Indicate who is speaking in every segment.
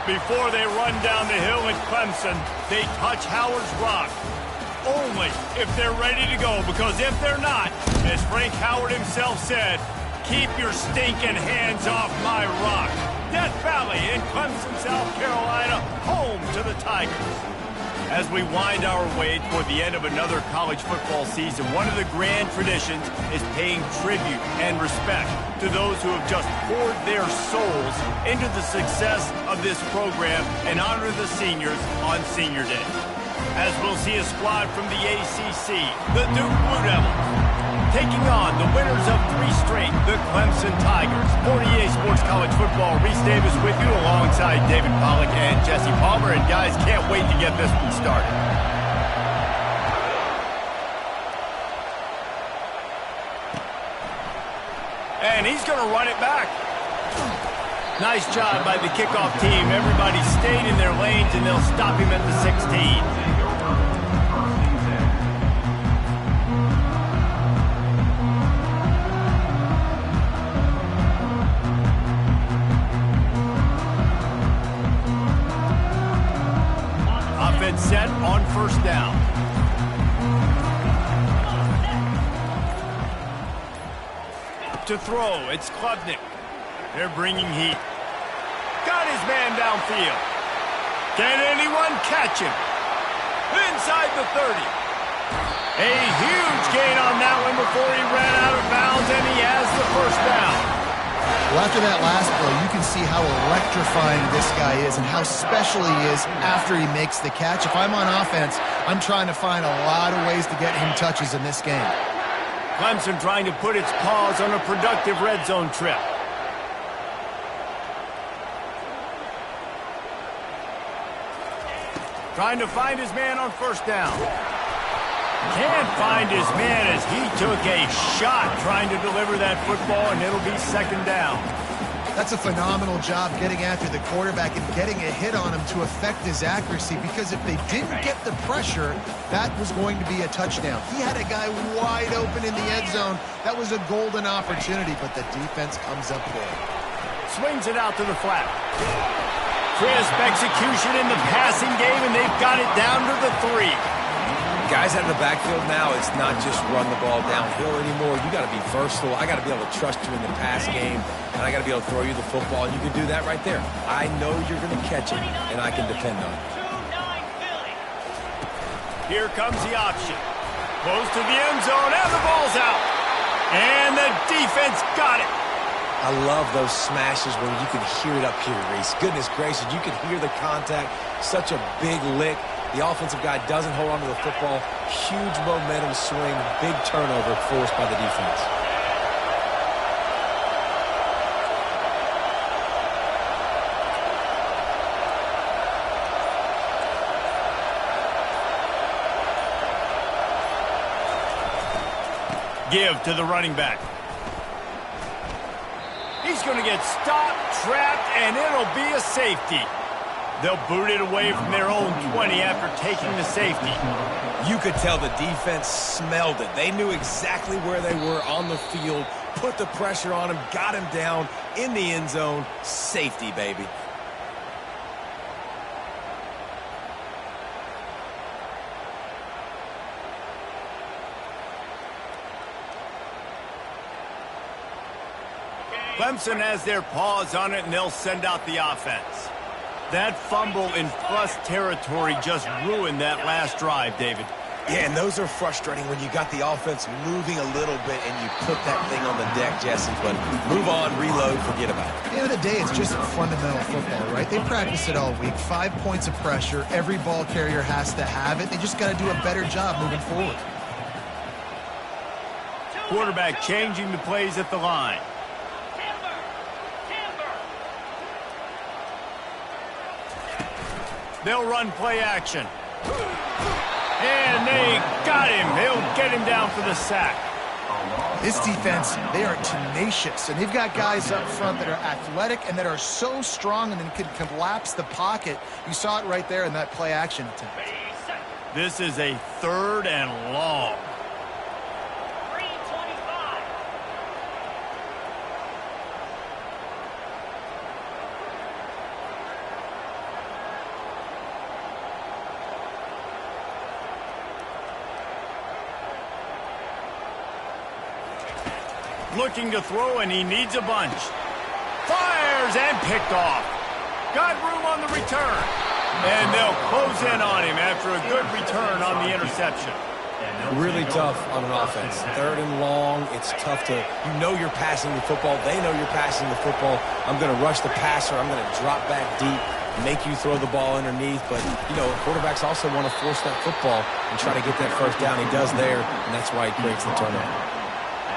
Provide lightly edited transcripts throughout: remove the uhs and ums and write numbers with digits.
Speaker 1: Before they run down the hill at Clemson, they touch Howard's rock. Only if they're ready to go, because if they're not, as Frank Howard himself said, keep your stinking hands off my rock. Death Valley in Clemson, South Carolina, home to the Tigers. As we wind our way toward the end of another college football season, one of the grand traditions is paying tribute and respect to those who have just poured their souls into the success of this program and honor the seniors on Senior Day. As we'll see a squad from the ACC, the Duke Blue Devils, taking on the winners of 3 straight, the Clemson Tigers. For EA Sports College Football, Reese Davis with you alongside David Pollack and Jesse Palmer. And guys, can't wait to get this one started. And he's going to run it back. Nice job by the kickoff team. Everybody stayed in their lanes, and they'll stop him at the 16. Set on first down. To throw, it's Klubnik. They're bringing heat. Got his man downfield. Can anyone catch him? Inside the 30. A huge gain on that one before he ran out of bounds, and he has the first down.
Speaker 2: Well, after that last play, you can see how electrifying this guy is and how special he is after he makes the catch. If I'm on offense, I'm trying to find a lot of ways to get him touches in this game.
Speaker 1: Clemson trying to put its paws on a productive red zone trip. Trying to find his man on first down. Can't find his man as he took a shot trying to deliver that football, and it'll be second down.
Speaker 2: That's a phenomenal job getting after the quarterback and getting a hit on him to affect his accuracy, because if they didn't get the pressure, that was going to be a touchdown. He had a guy wide open in the end zone. That was a golden opportunity, but the defense comes up big.
Speaker 1: Swings it out to the flat. Crisp execution in the passing game, and they've got it down to the 3.
Speaker 3: Guys out of the backfield now, it's not just run the ball downhill anymore. You got to be versatile. I got to be able to trust you in the pass game, and I got to be able to throw you the football, and you can do that right there. I know you're going to catch it, and I can depend on it.
Speaker 1: Here comes the option. Close to the end zone, and the ball's out. And the defense got it.
Speaker 3: I love those smashes when you can hear it up here, Reese. Goodness gracious, you can hear the contact. Such a big lick. The offensive guy doesn't hold on to the football. Huge momentum swing, big turnover forced by the defense.
Speaker 1: Give to the running back. He's going to get stopped, trapped, and it'll be a safety. They'll boot it away from their own 20 after taking the safety.
Speaker 3: You could tell the defense smelled it. They knew exactly where they were on the field, put the pressure on him, got him down in the end zone. Safety, baby.
Speaker 1: Clemson has their paws on it, and they'll send out the offense. That fumble in plus territory just ruined that last drive, David.
Speaker 3: Yeah, and those are frustrating when you got the offense moving a little bit and you put that thing on the deck, Jesse. But move on, reload, forget about it.
Speaker 2: At the end of the day, it's just fundamental football, right? They practice it all week. 5 points of pressure. Every ball carrier has to have it. They just got to do a better job moving forward.
Speaker 1: Quarterback changing the plays at the line. They'll run play action. And they got him. He'll get him down for the sack.
Speaker 2: This defense, they are tenacious, and they've got guys up front that are athletic and that are so strong and can collapse the pocket. You saw it right there in that play action attempt.
Speaker 1: This is a 3rd and long. Looking to throw, and he needs a bunch. Fires and picked off. Got room on the return. And they'll close in on him after a good return on the interception.
Speaker 3: Really tough on an offense. 3rd and long, it's tough to, you know you're passing the football. They know you're passing the football. I'm going to rush the passer. I'm going to drop back deep, make you throw the ball underneath. But, you know, quarterbacks also want to force that football and try to get that first down. He does there, and that's why he creates the turnover.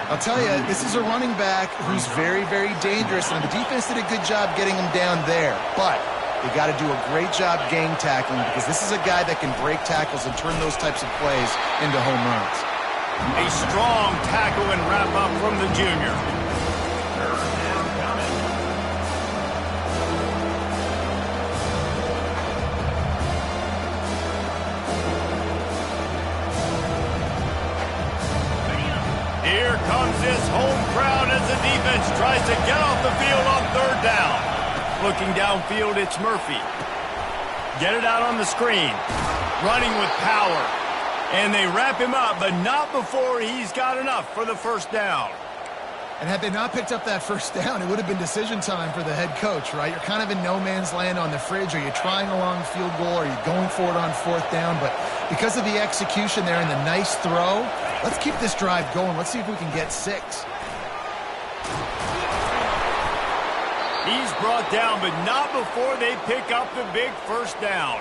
Speaker 2: I'll tell you, this is a running back who's very, very dangerous, and the defense did a good job getting him down there. But they got to do a great job gang tackling, because this is a guy that can break tackles and turn those types of plays into home runs.
Speaker 1: A strong tackle and wrap up from the junior. Here comes his home crowd as the defense tries to get off the field on 3rd down. Looking downfield, it's Murphy. Get it out on the screen. Running with power. And they wrap him up, but not before he's got enough for the first down.
Speaker 2: And had they not picked up that first down, it would have been decision time for the head coach, right? You're kind of in no man's land on the fridge. Are you trying a long field goal? Are you going for it on 4th down? But because of the execution there and the nice throw, let's keep this drive going. Let's see if we can get 6.
Speaker 1: He's brought down, but not before they pick up the big first down.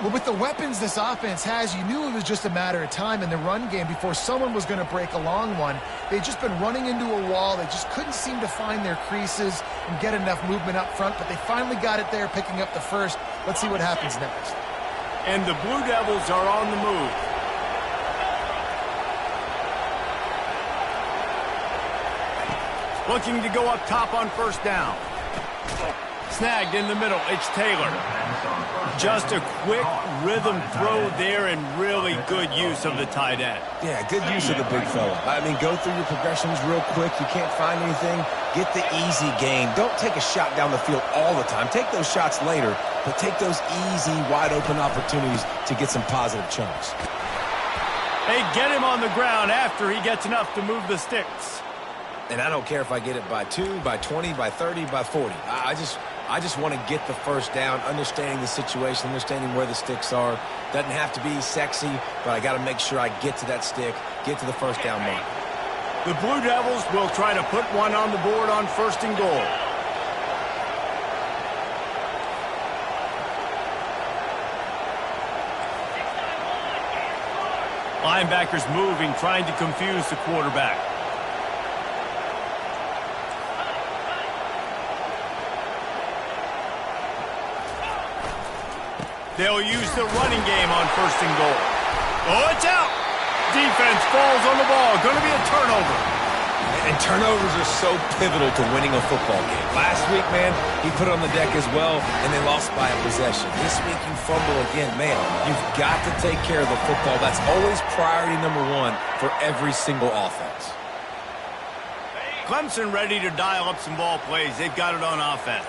Speaker 2: Well, with the weapons this offense has, you knew it was just a matter of time in the run game before someone was going to break a long one. They'd just been running into a wall. They just couldn't seem to find their creases and get enough movement up front, but they finally got it there, picking up the first. Let's see what happens next.
Speaker 1: And the Blue Devils are on the move. Looking to go up top on 1st down. Snagged in the middle, it's Taylor. Just a quick rhythm throw there and really good use of the tight end.
Speaker 3: Yeah, good use of the big fella. I mean, go through your progressions real quick. You can't find anything. Get the easy gain. Don't take a shot down the field all the time. Take those shots later, but take those easy, wide-open opportunities to get some positive chunks.
Speaker 1: They get him on the ground after he gets enough to move the sticks.
Speaker 3: And I don't care if I get it by 2, by 20, by 30, by 40. I just want to get the first down, understanding the situation, understanding where the sticks are. Doesn't have to be sexy, but I got to make sure I get to that stick, get to the first down mark.
Speaker 1: The Blue Devils will try to put one on the board on 1st and goal. Linebackers moving, trying to confuse the quarterback. They'll use the running game on 1st and goal. Oh, it's out. Defense falls on the ball. Going to be a turnover.
Speaker 3: And turnovers are so pivotal to winning a football game. Last week, man, he put it on the deck as well, and they lost by a possession. This week, you fumble again. Man, you've got to take care of the football. That's always priority number 1 for every single offense.
Speaker 1: Clemson ready to dial up some ball plays. They've got it on offense.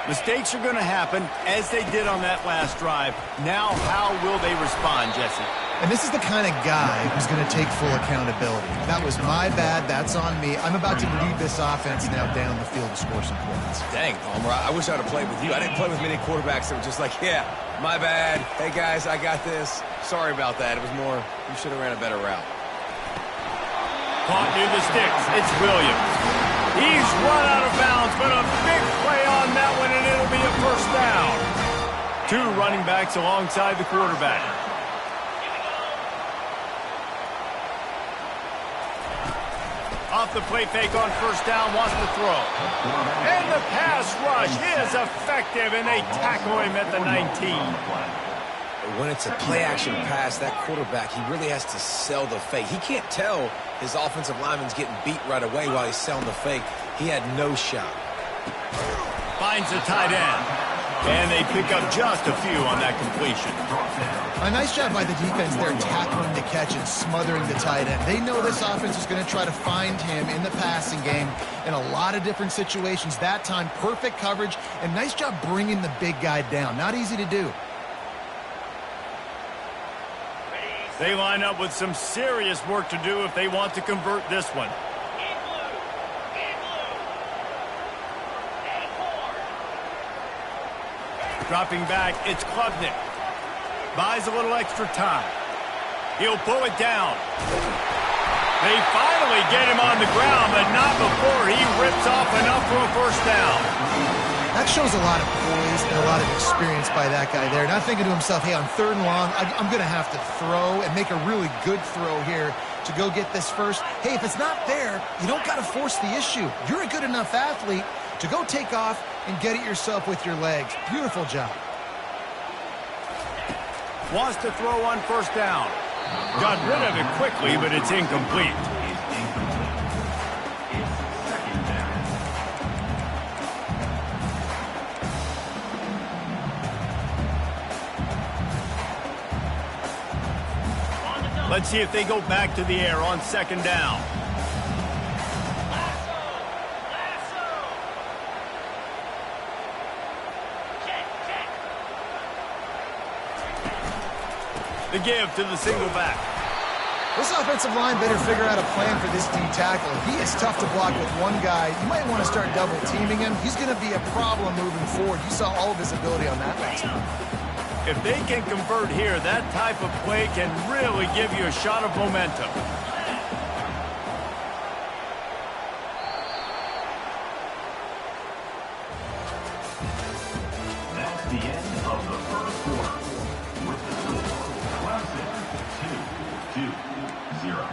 Speaker 1: Mistakes are going to happen, as they did on that last drive. Now, how will they respond, Jesse?
Speaker 2: And this is the kind of guy who's going to take full accountability. That was my bad. That's on me. I'm about to lead this offense now down the field to score some points.
Speaker 3: Dang, Palmer, I wish I would have played with you. I didn't play with many quarterbacks that were just like, yeah, my bad. Hey, guys, I got this. Sorry about that. It was more, you should have ran a better route.
Speaker 1: Caught near the sticks. It's Williams. He's run out of bounds, but a big play on that one, and it'll be a first down. 2 running backs alongside the quarterback. Off the play fake on 1st down, wants to throw. And the pass rush is effective, and they tackle him at the 19.
Speaker 3: When it's a play-action pass, that quarterback, he really has to sell the fake. He can't tell his offensive lineman's getting beat right away while he's selling the fake. He had no shot.
Speaker 1: Finds the tight end. And they pick up just a few on that completion.
Speaker 2: A nice job by the defense there, tackling the catch and smothering the tight end. They know this offense is going to try to find him in the passing game in a lot of different situations. That time, perfect coverage, and nice job bringing the big guy down. Not easy to do.
Speaker 1: They line up with some serious work to do if they want to convert this one. Dropping back, it's Klubnik. Buys a little extra time. He'll pull it down. They finally get him on the ground, but not before he rips off enough for a first down.
Speaker 2: That shows a lot of poise and a lot of experience by that guy there. Not thinking to himself, hey, on 3rd and long, I'm going to have to throw and make a really good throw here to go get this first. Hey, if it's not there, you don't got to force the issue. You're a good enough athlete to go take off and get it yourself with your legs. Beautiful job.
Speaker 1: Wants to throw on first down. Got rid of it quickly, but it's incomplete. Let's see if they go back to the air on 2nd down. The give to the single back.
Speaker 2: This offensive line better figure out a plan for this D tackle. He is tough to block with one guy. You might want to start double teaming him. He's going to be a problem moving forward. You saw all of his ability on that last one.
Speaker 1: If they can convert here, that type of play can really give you a shot of momentum.
Speaker 4: That's the end of the first quarter. With the score, Clemson 2-0.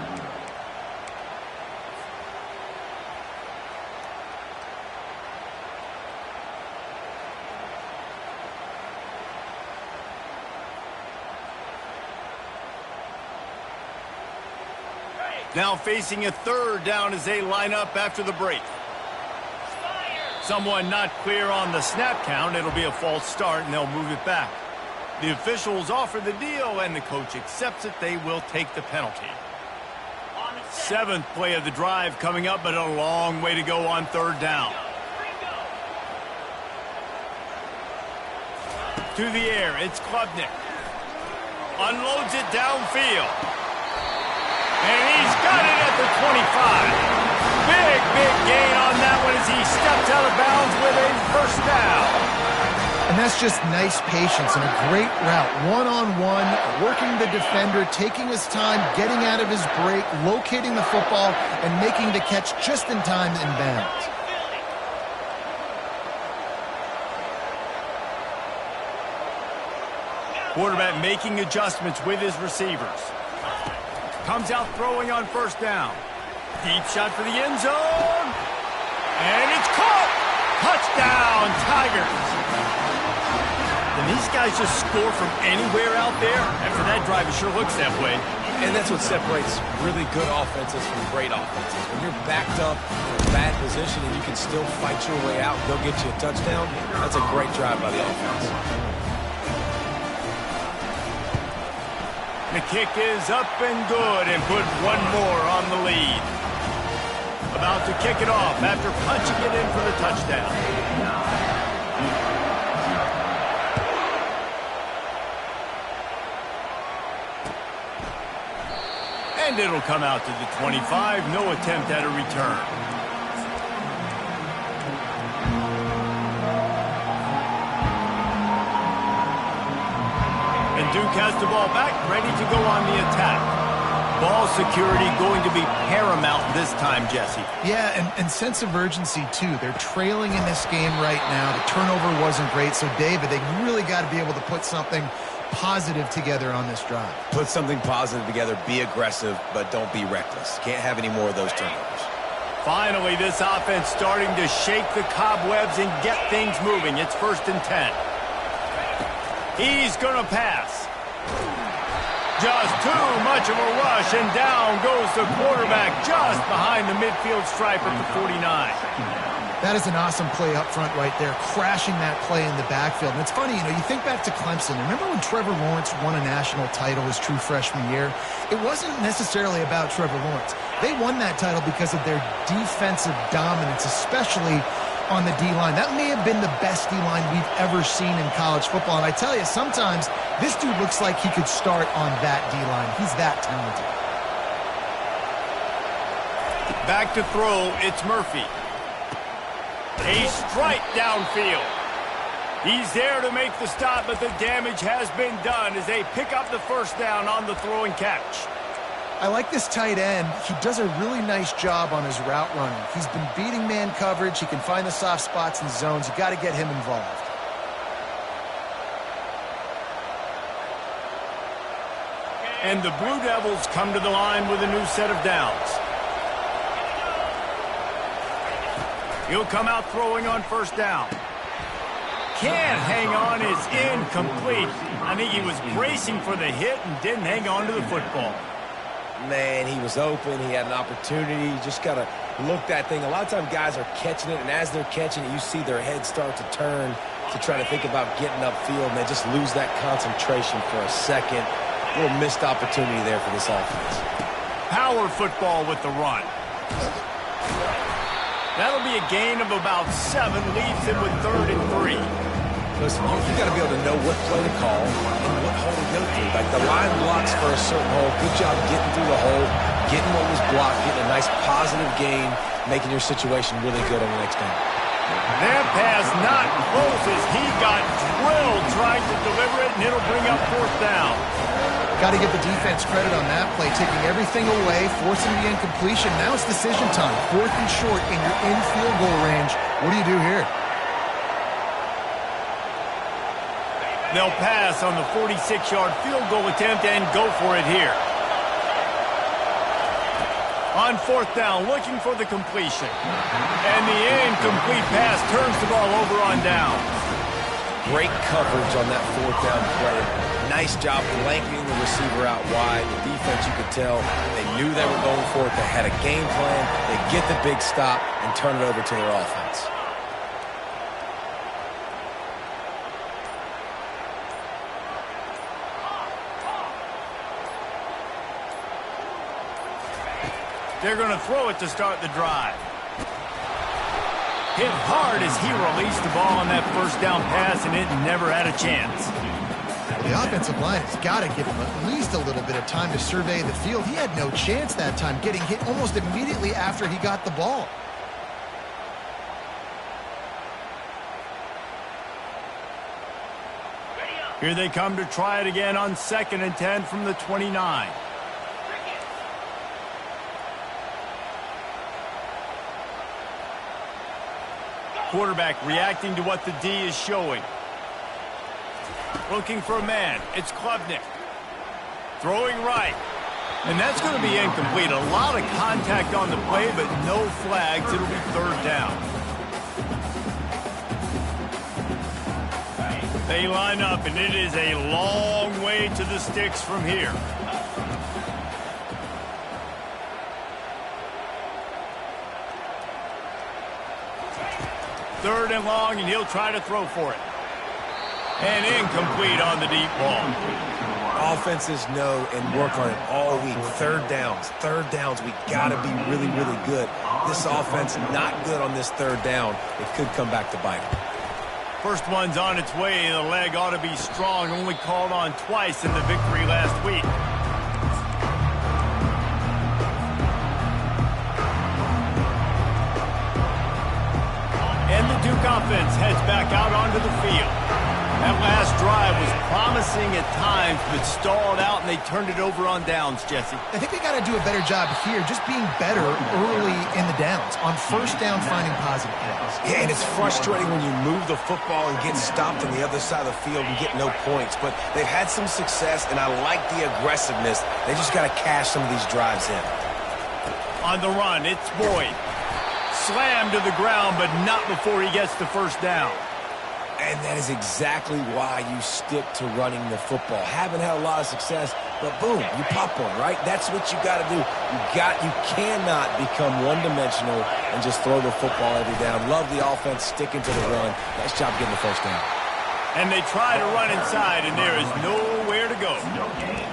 Speaker 1: Now facing a 3rd down as they line up after the break. Someone not clear on the snap count. It'll be a false start, and they'll move it back. The officials offer the deal, and the coach accepts it. They will take the penalty. 7th play of the drive coming up, but a long way to go on 3rd down. To the air, it's Klubnik. Unloads it downfield. And he's got it at the 25. Big gain on that one as he steps out of bounds with a first down.
Speaker 2: And that's just nice patience and a great route. One-on-one, working the defender, taking his time, getting out of his break, locating the football, and making the catch just in time in bounds.
Speaker 1: Quarterback making adjustments with his receivers. Comes out throwing on first down. Deep shot for the end zone. And it's caught. Touchdown, Tigers. And these guys just score from anywhere out there. After that drive, it sure looks that way.
Speaker 3: And that's what separates really good offenses from great offenses. When you're backed up in a bad position and you can still fight your way out and go get you a touchdown, that's a great drive by the offense.
Speaker 1: The kick is up and good and put one more on the lead. About to kick it off after punching it in for the touchdown. And it'll come out to the 25. No attempt at a return. Duke has the ball back, ready to go on the attack. Ball security going to be paramount this time, Jesse.
Speaker 2: Yeah, and sense of urgency, too. They're trailing in this game right now. The turnover wasn't great, so, David, they really got to be able to put something positive together on this drive.
Speaker 3: Put something positive together, be aggressive, but don't be reckless. Can't have any more of those turnovers.
Speaker 1: Finally, this offense starting to shake the cobwebs and get things moving. It's 1st and 10. He's going to pass. Just too much of a rush, and down goes the quarterback just behind the midfield stripe at the 49.
Speaker 2: That is an awesome play up front right there, crashing that play in the backfield. And it's funny, you think back to Clemson. Remember when Trevor Lawrence won a national title his true freshman year? It wasn't necessarily about Trevor Lawrence. They won that title because of their defensive dominance, especially on the D-line. That may have been the best D-line we've ever seen in college football. And I tell you, sometimes this dude looks like he could start on that D-line. He's that talented.
Speaker 1: Back to throw, it's Murphy. A strike downfield. He's there to make the stop, but the damage has been done as they pick up the first down on the throw and catch.
Speaker 2: I like this tight end. He does a really nice job on his route running. He's been beating man coverage. He can find the soft spots and zones. You got to get him involved.
Speaker 1: And the Blue Devils come to the line with a new set of downs. He'll come out throwing on first down. Can't hang on, is incomplete. I think he was bracing for the hit and didn't hang on to the football.
Speaker 3: Man, he was open. He had an opportunity. You just got to look that thing. A lot of times guys are catching it, and as they're catching it, you see their head start to turn to try to think about getting upfield, and they just lose that concentration for a second. A little missed opportunity there for this offense.
Speaker 1: Power football with the run. That'll be a gain of about 7, leaves him with 3rd and 3.
Speaker 3: Listen, you got to be able to know what play to call and what hole to go through. Like the line blocks for a certain hole. Good job getting through the hole, getting what was blocked, getting a nice positive gain, making your situation really good on the next down.
Speaker 1: That pass not close as he got drilled trying to deliver it, and it'll bring up 4th down.
Speaker 2: Got to give the defense credit on that play, taking everything away, forcing the incompletion. Now it's decision time. 4th and short, and you're in field goal range. What do you do here?
Speaker 1: They'll pass on the 46-yard field goal attempt and go for it here. On 4th down, looking for the completion. And the incomplete pass turns the ball over on down.
Speaker 3: Great coverage on that 4th down play. Nice job blanketing the receiver out wide. The defense, you could tell, they knew they were going for it. They had a game plan. They get the big stop and turn it over to their offense.
Speaker 1: They're going to throw it to start the drive. Hit hard as he released the ball on that first down pass, and it never had a chance.
Speaker 2: The offensive line has got to give him at least a little bit of time to survey the field. He had no chance that time, getting hit almost immediately after he got the ball.
Speaker 1: Here they come to try it again on 2nd and 10 from the 29. Quarterback reacting to what the D is showing. Looking for a man. It's Klubnik. Throwing right. And that's going to be incomplete. A lot of contact on the play, but no flags. It'll be 3rd down. They line up, and it is a long way to the sticks from here. Third and long, and he'll try to throw for it. And incomplete on the deep ball.
Speaker 3: Offenses know and work on it all week. Third downs. We got to be really, really good. This offense not good on this 3rd down. It could come back to bite them.
Speaker 1: First one's on its way. The leg ought to be strong. Only called on twice in the victory last week. And the Duke offense heads back out onto the field. That last drive was promising at times, but stalled out, and they turned it over on downs, Jesse.
Speaker 2: I think they got to do a better job here, just being better early in the downs. On 1st down, finding positive plays.
Speaker 3: Yeah, and it's frustrating when you move the football and get stopped on the other side of the field and get no points. But they've had some success, and I like the aggressiveness. They just got to cash some of these drives in.
Speaker 1: On the run, it's Boyd. Slammed to the ground, but not before he gets the first down.
Speaker 3: And that is exactly why you stick to running the football. Haven't had a lot of success, but boom, you pop one, right? That's what you got to do. You cannot become one-dimensional and just throw the football every down. Love the offense sticking to the run. Nice job getting the first down.
Speaker 1: And they try to run inside, and there is nowhere to go.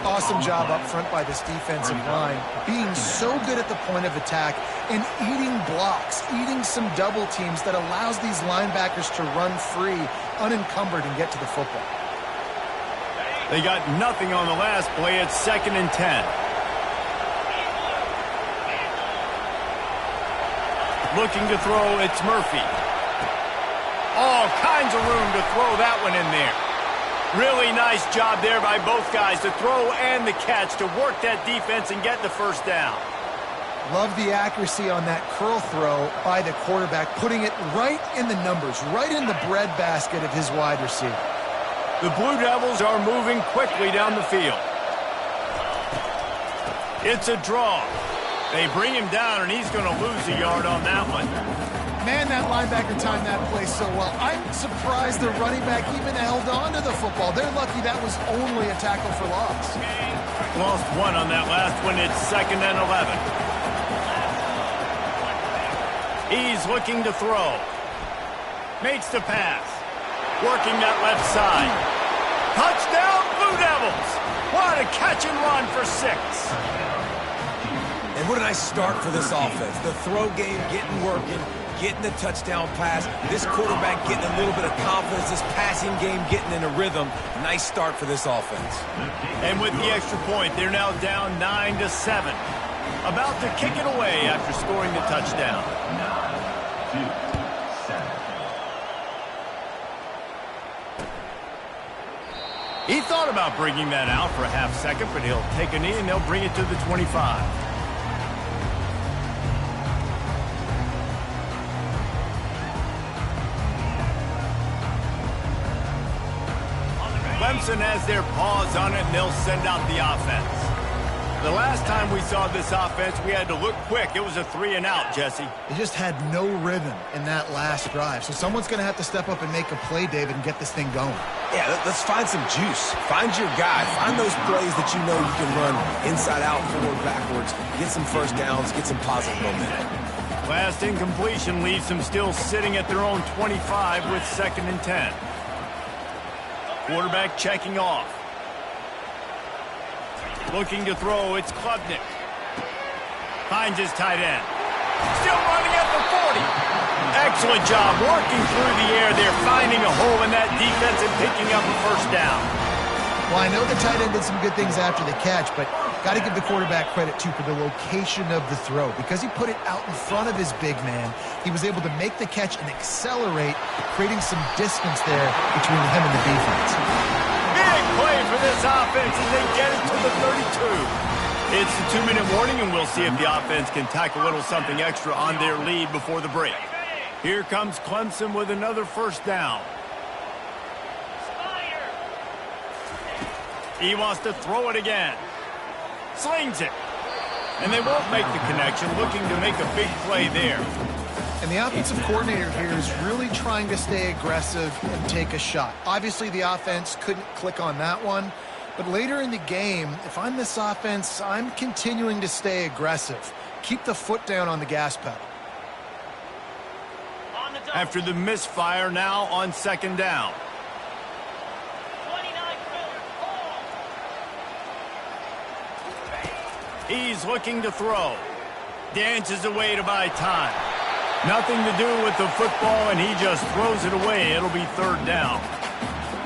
Speaker 2: Awesome job up front by this defensive line, being so good at the point of attack and eating blocks, eating some double teams that allows these linebackers to run free, unencumbered, and get to the football.
Speaker 1: They got nothing on the last play. It's 2nd and 10. Looking to throw, it's Murphy. All kinds of room to throw that one in there. Really nice job there by both guys to throw and the catch to work that defense and get the first down.
Speaker 2: Love the accuracy on that curl throw by the quarterback, putting it right in the numbers, right in the breadbasket of his wide receiver.
Speaker 1: The Blue Devils are moving quickly down the field. It's a draw. They bring him down, and he's going to lose a yard on that one.
Speaker 2: Man, that linebacker timed that play so well. I'm surprised the running back even held on to the football. They're lucky that was only a tackle for loss.
Speaker 1: Lost one on that last one. It's 2nd and 11. He's looking to throw. Makes the pass. Working that left side. Touchdown, Blue Devils! What a catch and run for 6.
Speaker 3: And what a nice start for this offense. The throw game getting working, getting the touchdown pass. This quarterback getting a little bit of confidence. This passing game getting in a rhythm. Nice start for this offense.
Speaker 1: And with the extra point, they're now down 9-7. About to kick it away after scoring the touchdown.
Speaker 4: 9-7.
Speaker 1: He thought about bringing that out for a half second, but he'll take a knee and they'll bring it to the 25. Clemson has their paws on it, and they'll send out the offense. The last time we saw this offense, we had to look quick. It was a 3-and-out, Jesse.
Speaker 2: They just had no rhythm in that last drive. So someone's going to have to step up and make a play, David, and get this thing going.
Speaker 3: Yeah, let's find some juice. Find your guy. Find those plays that you know you can run inside out, forward, backwards. Get some first downs. Get some positive momentum.
Speaker 1: Last incompletion leaves them still sitting at their own 25 with 2nd and 10. Quarterback checking off. Looking to throw, it's Klubnik. Finds his tight end. Still running at the 40. Excellent job working through the air there, finding a hole in that defense and picking up a first down.
Speaker 2: Well, I know the tight end did some good things after the catch, but got to give the quarterback credit, too, for the location of the throw. Because he put it out in front of his big man, he was able to make the catch and accelerate, creating some distance there between him and the defense.
Speaker 1: Big play for this offense as they get it to the 32. It's the 2-minute warning, and we'll see if the offense can tack a little something extra on their lead before the break. Here comes Clemson with another first down. He wants to throw it again. Slings it. And they won't make the connection, looking to make a big play there.
Speaker 2: And the offensive coordinator here is really trying to stay aggressive and take a shot. Obviously, the offense couldn't click on that one. But later in the game, if I'm this offense, I'm continuing to stay aggressive. Keep the foot down on the gas pedal.
Speaker 1: After the misfire, now on 2nd down. He's looking to throw. Dances away to buy time. Nothing to do with the football, and he just throws it away. It'll be 3rd down.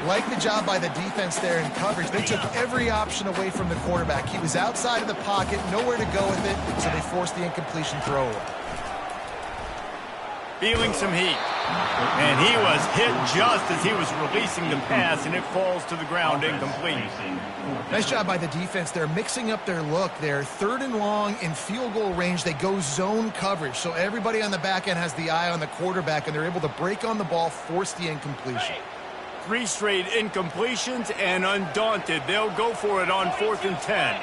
Speaker 2: Like the job by the defense there in coverage. They took every option away from the quarterback. He was outside of the pocket, nowhere to go with it, so they forced the incompletion throw away.
Speaker 1: Feeling some heat. And he was hit just as he was releasing the pass, and it falls to the ground incomplete.
Speaker 2: Nice job by the defense there, mixing up their look there. 3rd and long in field goal range. They go zone coverage, so everybody on the back end has the eye on the quarterback, and they're able to break on the ball, force the incompletion.
Speaker 1: 3 straight incompletions, and undaunted, they'll go for it on 4th and 10.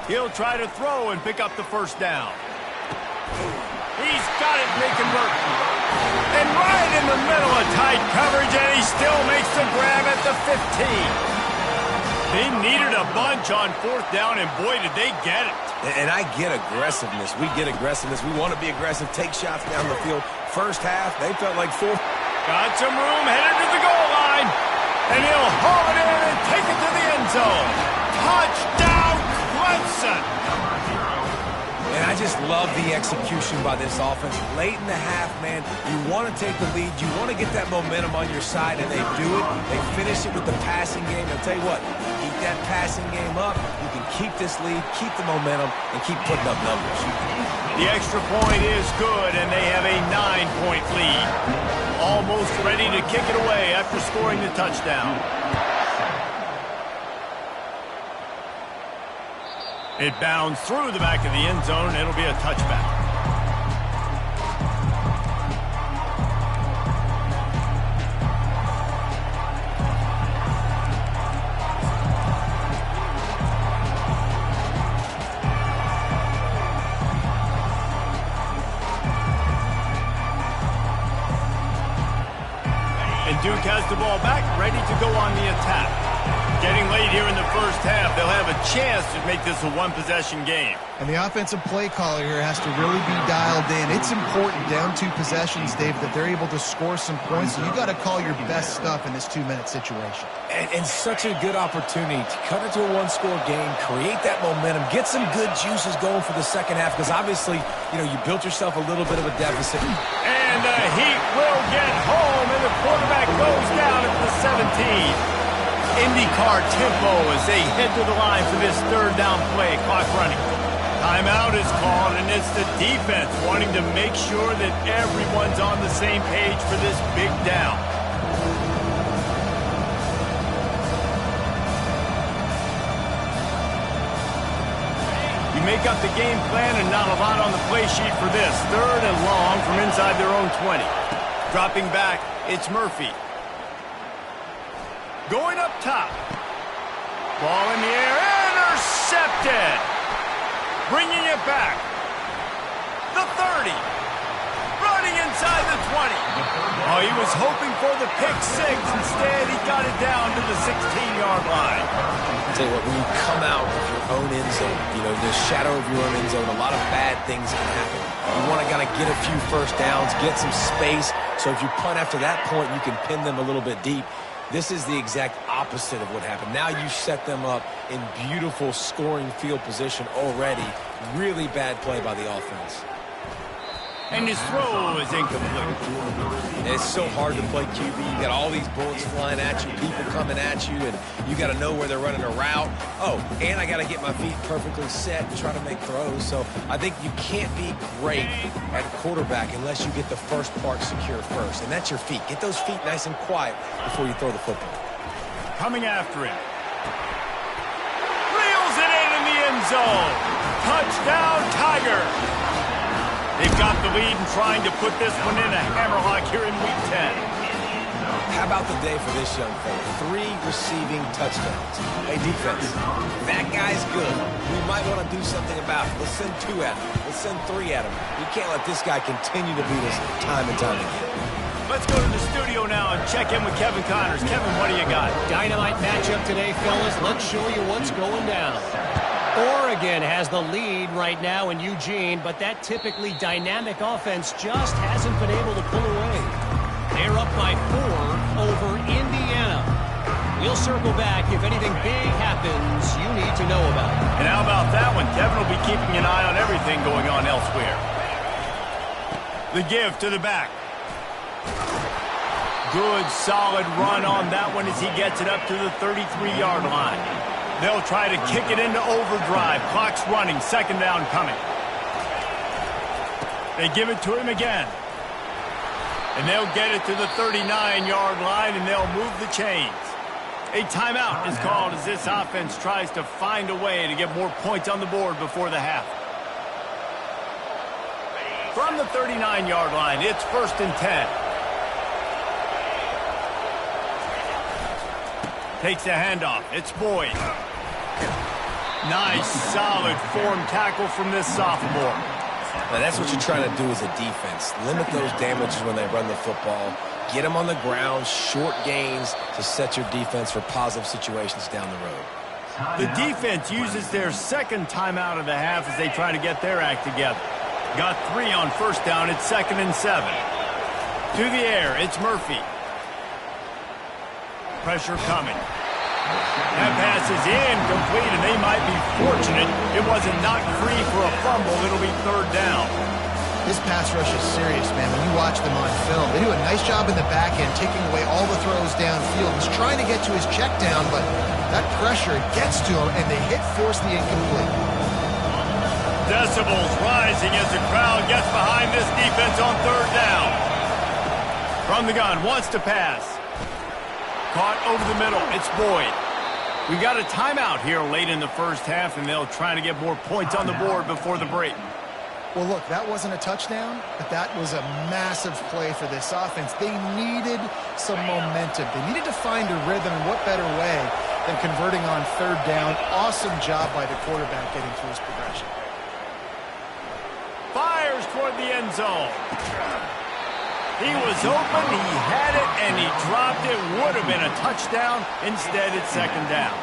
Speaker 1: He'll try to throw and pick up the first down. He's got it making work. And right in the middle of tight coverage, and he still makes the grab at the 15. They needed a bunch on 4th down, and boy, did they get it.
Speaker 3: And I get aggressiveness. We get aggressiveness. We want to be aggressive, take shots down the field. First half, they felt like 4.
Speaker 1: Got some room, headed to the goal line. And he'll haul it in and take it to the end zone. Touchdown, Clemson.
Speaker 3: And I just love the execution by this offense. Late in the half, man, you want to take the lead. You want to get that momentum on your side, and they do it. They finish it with the passing game. I'll tell you what, keep that passing game up. You can keep this lead, keep the momentum, and keep putting up numbers.
Speaker 1: The extra point is good, and they have a 9-point lead. Almost ready to kick it away after scoring the touchdown. It bounds through the back of the end zone. It'll be a touchback. And Duke has the ball back, ready to go on the attack. Getting late here in the first half, they'll have a chance to make this a one-possession game.
Speaker 2: And the offensive play caller here has to really be dialed in. It's important down 2 possessions, Dave, that they're able to score some points. So you got to call your best stuff in this 2-minute situation.
Speaker 3: And such a good opportunity to cut it to a 1-score game, create that momentum, get some good juices going for the second half, because obviously, you built yourself a little bit of a deficit.
Speaker 1: And the Heat will get home, and the quarterback goes down at the 17. IndyCar tempo as they head to the line for this third down play. Clock running. Timeout is called, and it's the defense wanting to make sure that everyone's on the same page for this big down. You make up the game plan and not a lot on the play sheet for this. Third and long from inside their own 20. Dropping back, it's Murphy. Going up top. Ball in the air. Intercepted. Bringing it back. The 30. Running inside the 20. Oh, he was hoping for the pick 6. Instead, he got it down to the 16-yard line.
Speaker 3: I'll tell you what, when you come out of your own end zone, the shadow of your own end zone, a lot of bad things can happen. You want to kind of get a few first downs, get some space, so if you punt after that point, you can pin them a little bit deep. This is the exact opposite of what happened. Now you set them up in beautiful scoring field position already. Really bad play by the offense.
Speaker 1: And his throw is incomplete.
Speaker 3: It's so hard to play QB. You got all these bullets flying at you, people coming at you, and you got to know where they're running a route. Oh, and I got to get my feet perfectly set and try to make throws. So I think you can't be great at quarterback unless you get the first part secure first, and that's your feet. Get those feet nice and quiet before you throw the football.
Speaker 1: Coming after him. Reels it in the end zone. Touchdown, Tiger. They've got the lead and trying to put this one in a hammerlock here in Week 10.
Speaker 3: How about the day for this young fella? 3 receiving touchdowns. Hey, defense, that guy's good. We might want to do something about it. Let's send 2 at him. Let's send 3 at him. We can't let this guy continue to beat us time and time again.
Speaker 1: Let's go to the studio now and check in with Kevin Connors. Kevin, what do you got?
Speaker 5: Dynamite matchup today, fellas. Let's show you what's going down. Oregon has the lead right now in Eugene, but that typically dynamic offense just hasn't been able to pull away. They're up by 4 over Indiana. We'll circle back if anything big happens you need to know about.
Speaker 1: And how about that one? Kevin will be keeping an eye on everything going on elsewhere. The give to the back. Good, solid run on that one as he gets it up to the 33-yard line. They'll try to kick it into overdrive. Clock's running. Second down coming. They give it to him again. And they'll get it to the 39-yard line, and they'll move the chains. A timeout is called as this offense tries to find a way to get more points on the board before the half. From the 39-yard line, it's 1st and 10. Takes the handoff. It's Boyd. Nice, solid form tackle from this sophomore.
Speaker 3: Now, that's what you're trying to do as a defense. Limit those damages when they run the football. Get them on the ground, short gains to set your defense for positive situations down the road.
Speaker 1: The defense uses their second timeout of the half as they try to get their act together. Got 3 on first down. It's 2nd and 7. To the air, it's Murphy. Pressure coming. That pass is incomplete, and they might be fortunate it wasn't knocked free for a fumble. It'll be third down.
Speaker 2: This pass rush is serious, man. When you watch them on film, they do a nice job in the back end, taking away all the throws downfield. He's trying to get to his check down, but that pressure gets to him, and they force the incomplete.
Speaker 1: Decibels rising as the crowd gets behind this defense on third down. From the gun, wants to pass. Caught over the middle. It's Boyd. We got a timeout here late in the first half, and they'll try to get more points on the board before the break.
Speaker 2: Well, look, that wasn't a touchdown, but that was a massive play for this offense. They needed some momentum. They needed to find a rhythm, and what better way than converting on third down. Awesome job by the quarterback getting through his progression.
Speaker 1: Fires toward the end zone. He was open, he had it, and he dropped it. Would have been a touchdown. Instead, it's second down.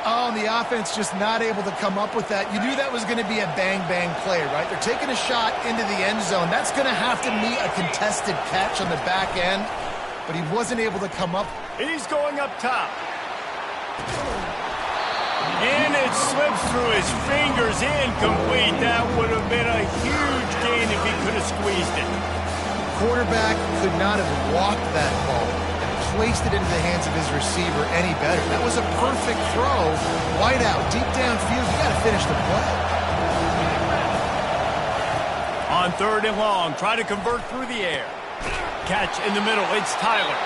Speaker 2: Oh, and the offense just not able to come up with that. You knew that was going to be a bang-bang play, right? They're taking a shot into the end zone. That's going to have to meet a contested catch on the back end, but he wasn't able to come up.
Speaker 1: He's going up top. And it slips through his fingers, incomplete. That would have been a huge gain if he could have squeezed it.
Speaker 2: Quarterback could not have walked that ball and placed it into the hands of his receiver any better. That was a perfect throw. Wide out, deep downfield. You got to finish the play.
Speaker 1: On third and long, try to convert through the air. Catch in the middle. It's Tyler.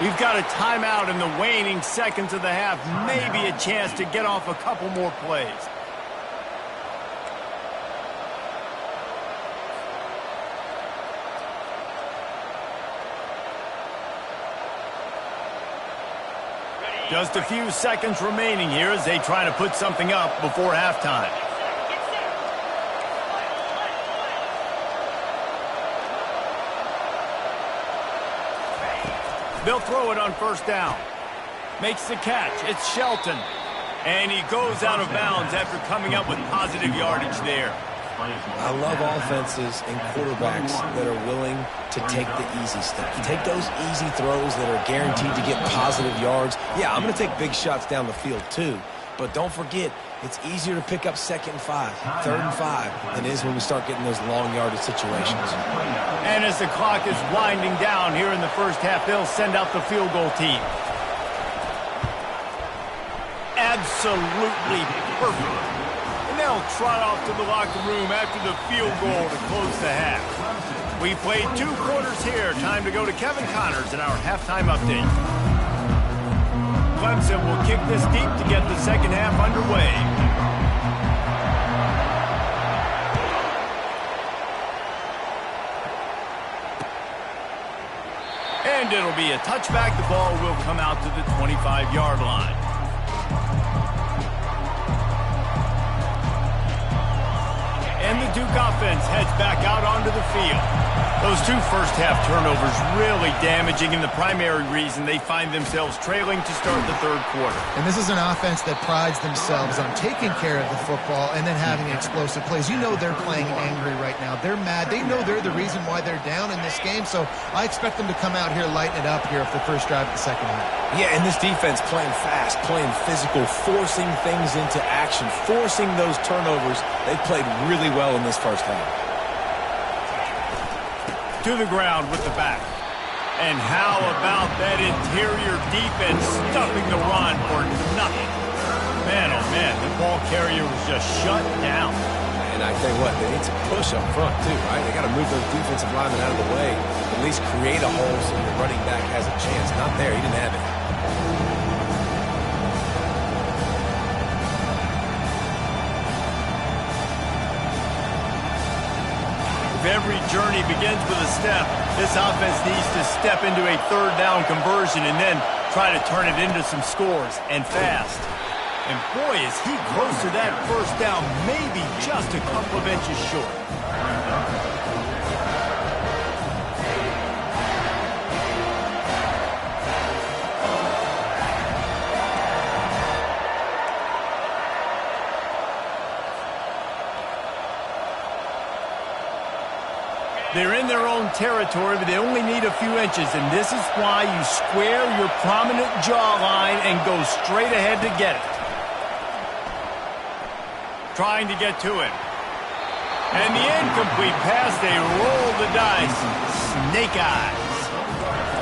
Speaker 1: We've got a timeout in the waning seconds of the half. Maybe a chance to get off a couple more plays. Just a few seconds remaining here as they try to put something up before halftime. They'll throw it on first down. Makes the catch. It's Shelton. And he goes out of bounds after coming up with positive yardage there.
Speaker 3: I love offenses and quarterbacks that are willing to take the easy stuff. Take those easy throws that are guaranteed to get positive yards. Yeah, I'm going to take big shots down the field too. But don't forget, it's easier to pick up second and 5, third and 5 than it is when we start getting those long yardage situations.
Speaker 1: And as the clock is winding down here in the first half, they'll send out the field goal team. Absolutely perfect. And they'll trot off to the locker room after the field goal to close the half. We played 2 quarters here. Time to go to Kevin Connors in our halftime update. Clemson will kick this deep to get the second half underway. And it'll be a touchback. The ball will come out to the 25-yard line. And the Duke offense heads back out onto the field. Those 2 first-half turnovers really damaging, and the primary reason they find themselves trailing to start the third quarter.
Speaker 2: And this is an offense that prides themselves on taking care of the football and then having explosive plays. You know they're playing angry right now. They're mad. They know they're the reason why they're down in this game, so I expect them to come out here, lighten it up here for the first drive of the second half.
Speaker 3: Yeah, and this defense playing fast, playing physical, forcing things into action, forcing those turnovers. They've played really well in this first half.
Speaker 1: To the ground with the back. And how about that interior defense stuffing the run for nothing? Man, oh man, the ball carrier was just shut down.
Speaker 3: And I tell you what, they need to push up front too, right? They got to move those defensive linemen out of the way, at least create a hole so your running back has a chance. Not there, he didn't have it.
Speaker 1: Every journey begins with a step. This offense needs to step into a third down conversion and then try to turn it into some scores, and fast. And boy, is he close to that first down, maybe just a couple of inches short. They're in their own territory, but they only need a few inches, and this is why you square your prominent jawline and go straight ahead to get it. Trying to get to him. And the incomplete pass, they roll the dice. Snake eyes.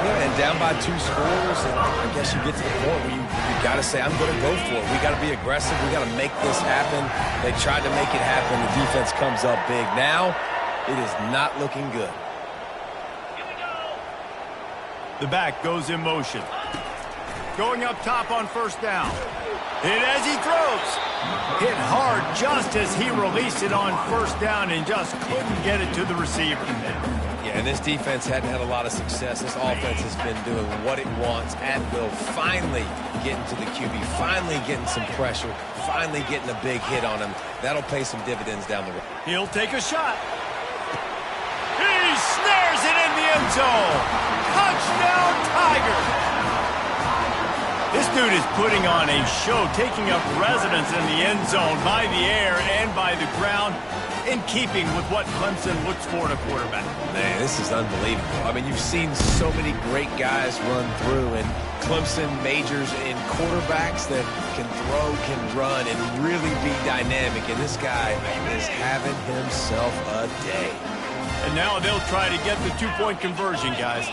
Speaker 3: Yeah, and down by 2 scores, and I guess you get to the point where you got to say, I'm going to go for it. We got to be aggressive. We got to make this happen. They tried to make it happen. The defense comes up big. Now, it is not looking good.
Speaker 1: The back goes in motion. Going up top on first down. Hit as he throws. Hit hard just as he released it on first down and just couldn't get it to the receiver.
Speaker 3: Yeah, and this defense hadn't had a lot of success. This offense has been doing what it wants at will. Finally getting to the QB. Finally getting some pressure. Finally getting a big hit on him. That'll pay some dividends down the road.
Speaker 1: He'll take a shot. He snares it in the end zone. Touchdown, Tigers. This dude is putting on a show, taking up residence in the end zone by the air and by the ground, in keeping with what Clemson looks for in a quarterback.
Speaker 3: Man, this is unbelievable. I mean, you've seen so many great guys run through, and Clemson majors in quarterbacks that can throw, can run, and really be dynamic. And this guy is having himself a day.
Speaker 1: And now they'll try to get the 2-point conversion, guys.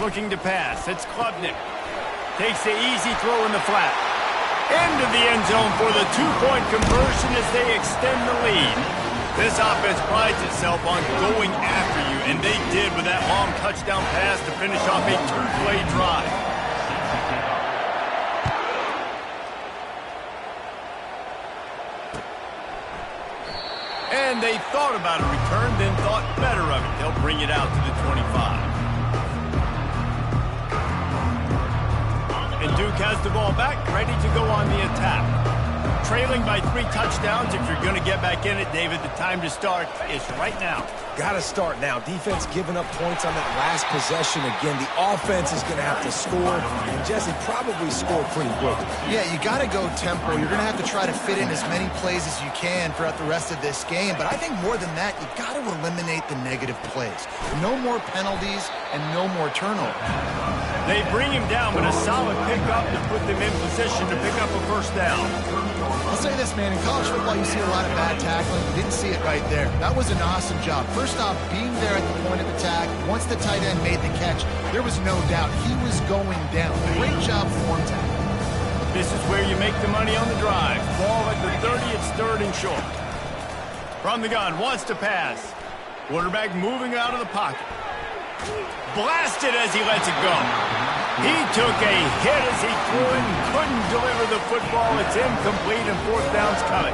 Speaker 1: Looking to pass. It's Klubnik. Takes the easy throw in the flat. Into the end zone for the 2-point conversion as they extend the lead. This offense prides itself on going after you, and they did with that long touchdown pass to finish off a 2-play drive. And they thought about a return, then thought better of it. They'll bring it out to the 25. And Duke has the ball back, ready to go on the attack. Trailing by 3 touchdowns. If you're going to get back in it, David, the time to start is right now.
Speaker 3: Got to start now. Defense giving up points on that last possession. Again, the offense is going to have to score. And Jesse probably scored pretty quick.
Speaker 2: Yeah, you got to go tempo. You're going to have to try to fit in as many plays as you can throughout the rest of this game. But I think more than that, you got to eliminate the negative plays. No more penalties and no more turnovers.
Speaker 1: They bring him down with a solid pickup to put them in position to pick up a first down.
Speaker 2: I'll say this, man. In college football, you see a lot of bad tackling. You didn't see it right there. That was an awesome job. First off, being there at the point of attack, once the tight end made the catch, there was no doubt he was going down. Great job form tackle.
Speaker 1: This is where you make the money on the drive. Ball at the 30, it's 3rd and short. From the gun, wants to pass. Quarterback moving out of the pocket. Blasted as he lets it go. He took a hit as he threw it and couldn't deliver the football. It's incomplete and 4th down's coming.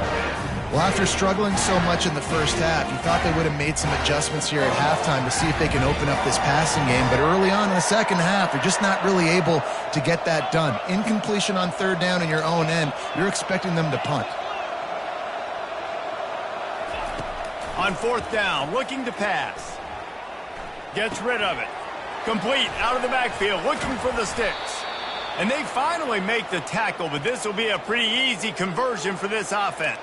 Speaker 2: Well, after struggling so much in the first half, you thought they would have made some adjustments here at halftime to see if they can open up this passing game. But early on in the second half, they're just not really able to get that done. Incompletion on 3rd down in your own end, you're expecting them to punt.
Speaker 1: On 4th down, looking to pass. Gets rid of it. Complete out of the backfield, looking for the sticks. And they finally make the tackle, but this will be a pretty easy conversion for this offense.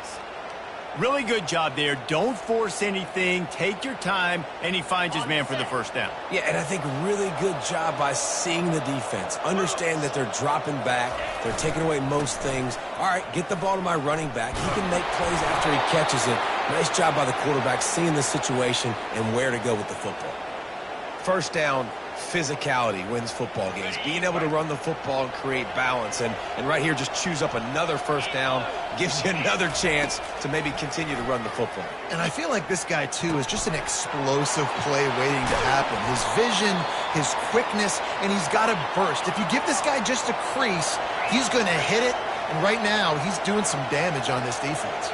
Speaker 1: Really good job there. Don't force anything. Take your time, and he finds his man for the first down.
Speaker 3: Yeah, and I think really good job by seeing the defense. Understand that they're dropping back. They're taking away most things. All right, get the ball to my running back. He can make plays after he catches it. Nice job by the quarterback seeing the situation and where to go with the football. First down, physicality wins football games. Being able to run the football and create balance. And right here, just choose up another first down. Gives you another chance to maybe continue to run the football.
Speaker 2: And I feel like this guy, too, is just an explosive play waiting to happen. His vision, his quickness, and he's got a burst. If you give this guy just a crease, he's going to hit it. And right now, he's doing some damage on this defense.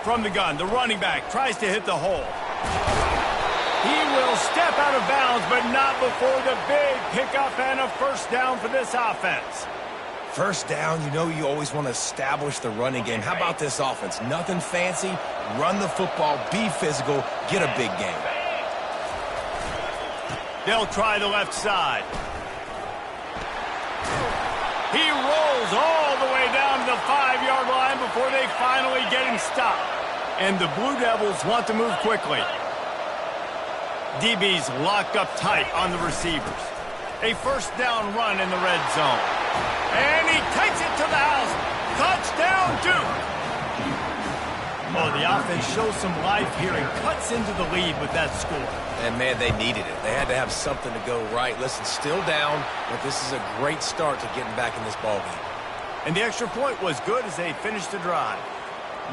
Speaker 1: From the gun, the running back tries to hit the hole. He will step out of bounds, but not before the big pickup and a first down for this offense.
Speaker 3: First down, you know you always want to establish the running game. How about this offense? Nothing fancy. Run the football, be physical, get a big game.
Speaker 1: They'll try the left side. He rolls all the way down to the 5-yard line before they finally get him stopped. And the Blue Devils want to move quickly. DB's locked up tight on the receivers. A first down run in the red zone. And he takes it to the house. Touchdown, Duke! Oh, the offense shows some life here and cuts into the lead with that score.
Speaker 3: And, man, they needed it. They had to have something to go right. Listen, still down, but this is a great start to getting back in this ballgame.
Speaker 1: And the extra point was good as they finished the drive.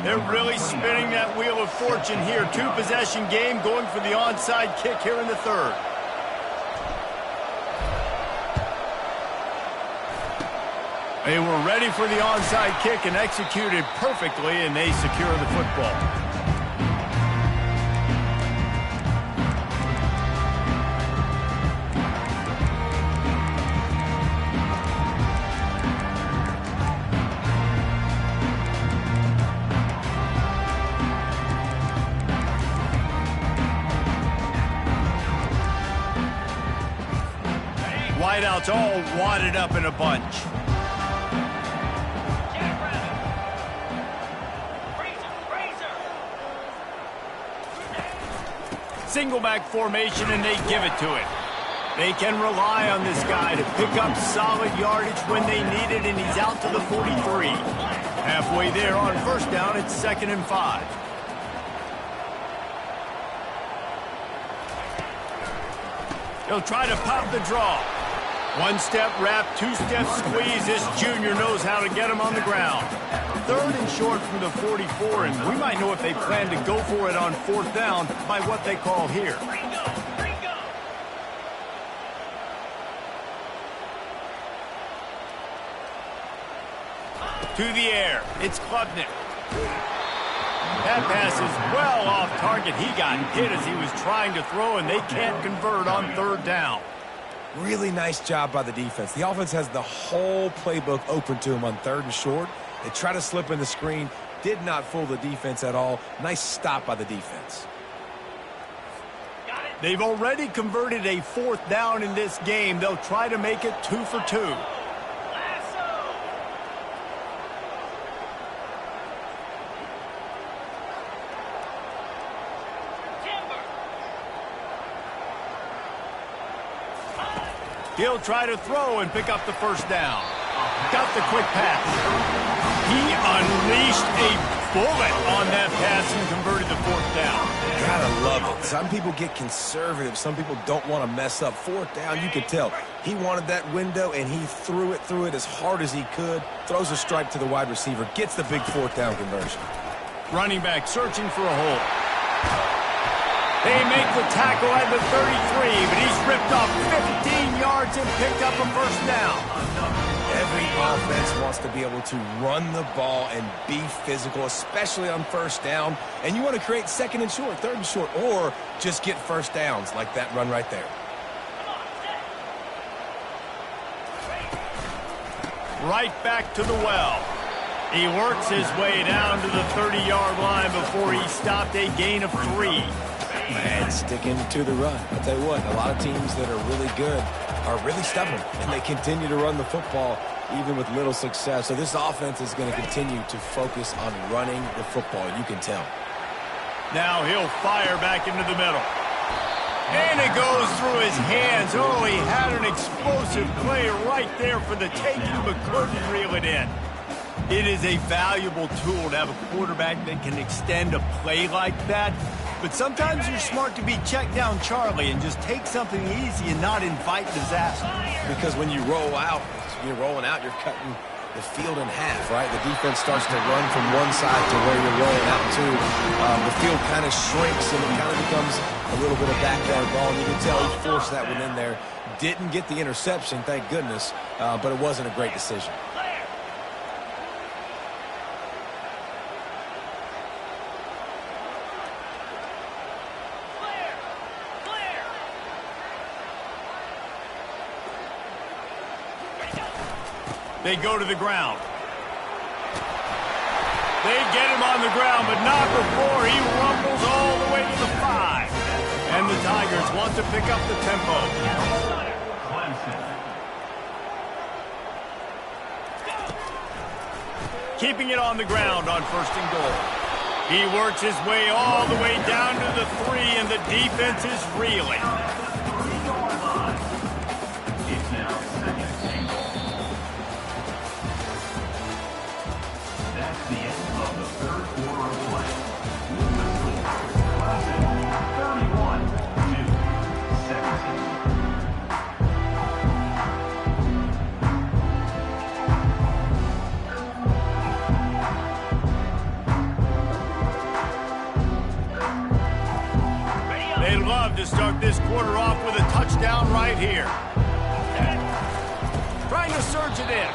Speaker 1: They're really spinning that wheel of fortune here. Two-possession game going for the onside kick here in the third. They were ready for the onside kick and executed perfectly, and they secure the football. Wideouts all wadded up in a bunch. Single back formation, and they give it to it. They can rely on this guy to pick up solid yardage when they need it, and he's out to the 43. Halfway there on first down, it's 2nd and 5. He'll try to pop the draw. One-step wrap, two-step squeeze. This junior knows how to get him on the ground. 3rd and short from the 44, and we might know if they plan to go for it on 4th down by what they call here. To the air, it's Klubnik. That pass is well off target. He got hit as he was trying to throw, and they can't convert on 3rd down.
Speaker 3: Really nice job by the defense. The offense has the whole playbook open to him on 3rd and short. They try to slip in the screen. Did not fool the defense at all. Nice stop by the defense.
Speaker 1: They've already converted a 4th down in this game. They'll try to make it 2 for 2. He'll try to throw and pick up the first down. Got the quick pass. He unleashed a bullet on that pass and converted the 4th down.
Speaker 3: Gotta love it. Some people get conservative. Some people don't want to mess up. 4th down, you could tell. He wanted that window, and he threw it as hard as he could. Throws a strike to the wide receiver. Gets the big 4th down conversion.
Speaker 1: Running back searching for a hole. They make the tackle at the 33, but he's ripped off 15 yards and picked up a first down.
Speaker 3: Every offense wants to be able to run the ball and be physical, especially on 1st down. And you want to create 2nd and short, 3rd and short, or just get first downs like that run right there.
Speaker 1: Right back to the well. He works his way down to the 30-yard line before he stopped a gain of 3.
Speaker 3: Man, sticking to the run. I'll tell you what, a lot of teams that are really good are really stubborn, and they continue to run the football even with little success. So this offense is going to continue to focus on running the football. You can tell.
Speaker 1: Now he'll fire back into the middle. And it goes through his hands. Oh, he had an explosive play right there for the taking, but couldn't reel it in. It is a valuable tool to have a quarterback that can extend a play like that. But sometimes you're smart to be check down Charlie and just take something easy and not invite disaster.
Speaker 3: Because when you roll out, you're rolling out, you're cutting the field in half, right? The defense starts to run from one side to where you're rolling out to. The field kind of shrinks and it kind of becomes a little bit of backyard ball. And you can tell he forced that one in there. Didn't get the interception, thank goodness, but it wasn't a great decision.
Speaker 1: They go to the ground. They get him on the ground, but not before he rumbles all the way to the 5. And the Tigers want to pick up the tempo. Keeping it on the ground on 1st and goal. He works his way all the way down to the 3, and the defense is reeling.
Speaker 4: It's now second and goal. That's the end of the third quarter of play. With the score, Clemson 31-17.
Speaker 1: They love to start this quarter off with a touchdown right here. Trying to surge it in.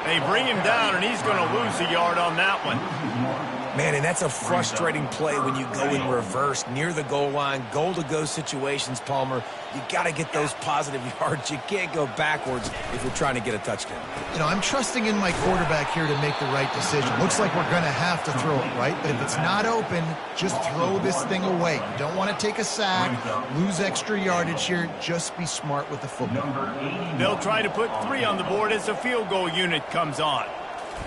Speaker 1: They bring him down, and he's going to lose a yard on that one.
Speaker 3: Man, and that's a frustrating play when you go in reverse near the goal line, goal-to-go situations, Palmer. You got to get those positive yards. You can't go backwards if you're trying to get a touchdown.
Speaker 2: You know, I'm trusting in my quarterback here to make the right decision. Looks like we're going to have to throw it, right? But if it's not open, just throw this thing away. You don't want to take a sack, lose extra yardage here. Just be smart with the football.
Speaker 1: They'll try to put 3 on the board as the field goal unit comes on.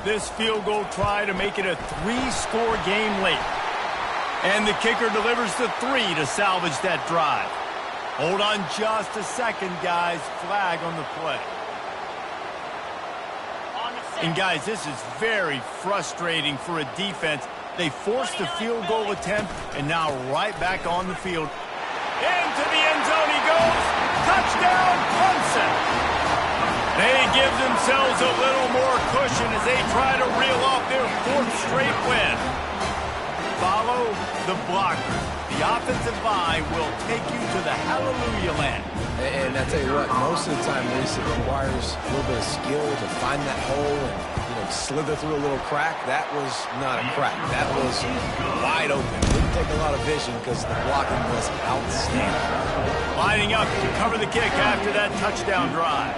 Speaker 1: This field goal try to make it a 3-score game late. And the kicker delivers the 3 to salvage that drive. Hold on just a second, guys. Flag on the play. And, guys, this is very frustrating for a defense. They forced the field goal attempt, and now right back on the field. Into the end zone he goes. Touchdown, Clemson. They give themselves a little more cushion as they try to reel off their 4th straight win. Follow the blocker. The offensive line will take you to the hallelujah land.
Speaker 3: And I tell you what, most of the time, Reese, it requires a little bit of skill to find that hole and, slither through a little crack. That was not a crack. That was wide open. Didn't take a lot of vision because the blocking was outstanding.
Speaker 1: Lining up to cover the kick after that touchdown drive.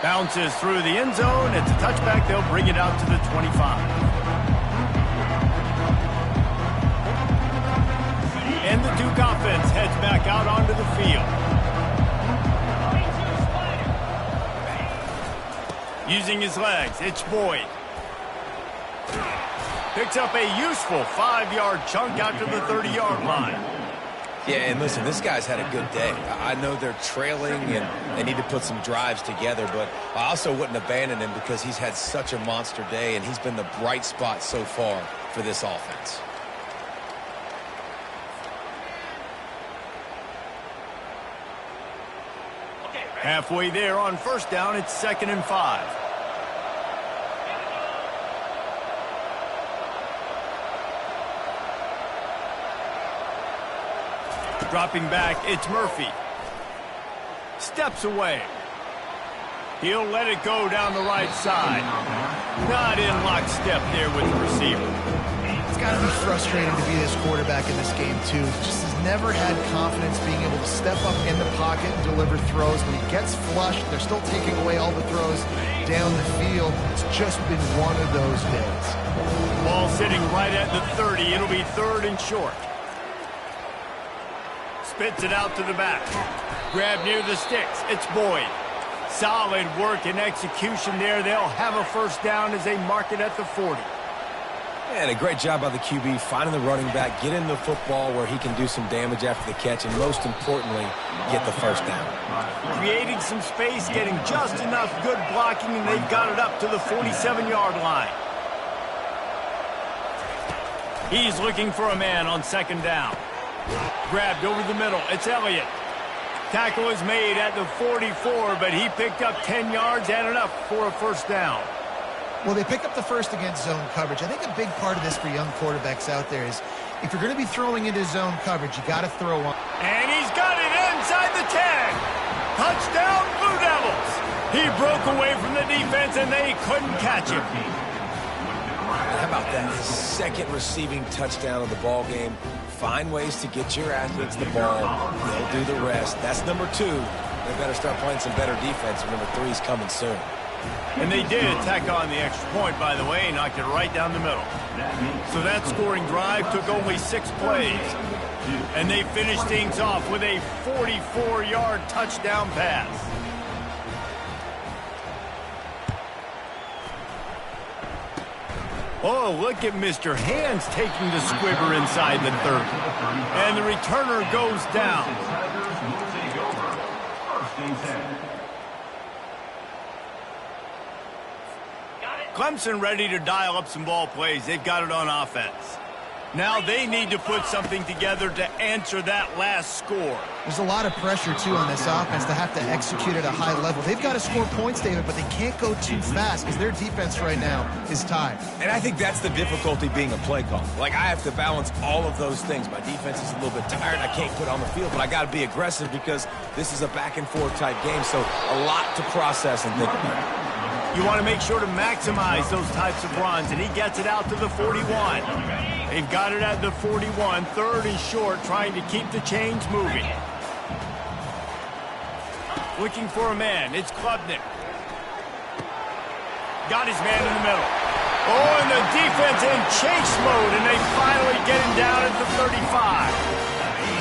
Speaker 1: Bounces through the end zone. It's a touchback. They'll bring it out to the 25. And the Duke offense heads back out onto the field. Using his legs, it's Boyd. Picks up a useful 5-yard chunk out to the 30-yard line.
Speaker 3: Yeah, and listen, this guy's had a good day. I know they're trailing and they need to put some drives together, but I also wouldn't abandon him because he's had such a monster day, and he's been the bright spot so far for this offense.
Speaker 1: Halfway there on first down, it's 2nd and 5. Dropping back, it's Murphy. Steps away. He'll let it go down the right side. Not in lockstep there with the receiver.
Speaker 2: It's got to be frustrating to be this quarterback in this game, too. Just has never had confidence being able to step up in the pocket and deliver throws. When he gets flushed, they're still taking away all the throws down the field. It's just been one of those days.
Speaker 1: Ball sitting right at the 30. It'll be 3rd and short. Spits it out to the back. Grab near the sticks. It's Boyd. Solid work and execution there. They'll have a first down as they mark it at the 40.
Speaker 3: And a great job by the QB finding the running back, getting the football where he can do some damage after the catch, and most importantly, get the first down.
Speaker 1: Creating some space, getting just enough good blocking, and they've got it up to the 47-yard line. He's looking for a man on 2nd down. Grabbed over the middle. It's Elliott. Tackle is made at the 44, but he picked up 10 yards and enough for a first down.
Speaker 2: Well, they pick up the first against zone coverage. I think a big part of this for young quarterbacks out there is if you're going to be throwing into zone coverage, you got to throw on.
Speaker 1: And he's got it inside the 10. Touchdown, Blue Devils. He broke away from the defense, and they couldn't catch him.
Speaker 3: How about that? His 2nd receiving touchdown of the ball game. Find ways to get your athletes the ball. They'll do the rest. That's number 2. They better start playing some better defense. Number 3 is coming soon.
Speaker 1: And they did tack on the extra point, by the way, knocked it right down the middle. So that scoring drive took only 6 plays. And they finished things off with a 44-yard touchdown pass. Oh, look at Mr. Hands taking the squibber inside the 30. And the returner goes down. Clemson ready to dial up some ball plays. They've got it on offense. Now they need to put something together to answer that last score.
Speaker 2: There's a lot of pressure, too, on this offense to have to execute at a high level. They've got to score points, David, but they can't go too fast because their defense right now is tied.
Speaker 3: And I think that's the difficulty being a play caller. Like, I have to balance all of those things. My defense is a little bit tired. I can't put on the field, but I got to be aggressive because this is a back-and-forth type game, so a lot to process and think about.
Speaker 1: You want to make sure to maximize those types of runs, and he gets it out to the 41. They've got it at the 41, third and short, trying to keep the chains moving. Looking for a man, it's Klubnik. Got his man in the middle. Oh, and the defense in chase mode, and they finally get him down at the 35.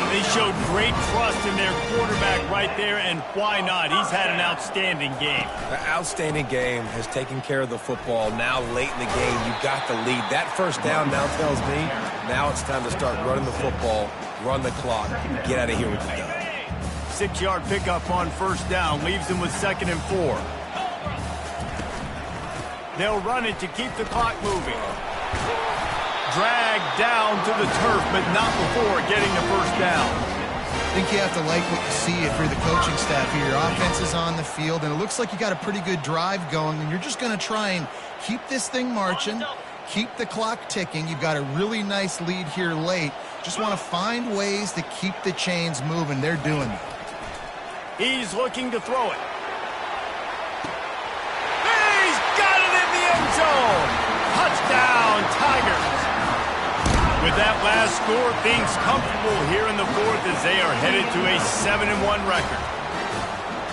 Speaker 1: They showed great trust in their quarterback right there, and why not? He's had an outstanding game.
Speaker 3: The outstanding game has taken care of the football. Now, late in the game, you got the lead. That first down now tells me now it's time to start running the football, run the clock, get out of here with the dub.
Speaker 1: 6-yard pickup on first down, leaves them with 2nd and 4. They'll run it to keep the clock moving. Dragged down to the turf, but not before getting the first down.
Speaker 2: I think you have to like what you see if you're the coaching staff here. Your offense is on the field, and it looks like you got a pretty good drive going, and you're just going to try and keep this thing marching, keep the clock ticking. You've got a really nice lead here late. Just want to find ways to keep the chains moving. They're doing it.
Speaker 1: He's looking to throw it. He's got it in the end zone. Touchdown, Tigers. With that last score, things comfortable here in the fourth as they are headed to a 7-1 record.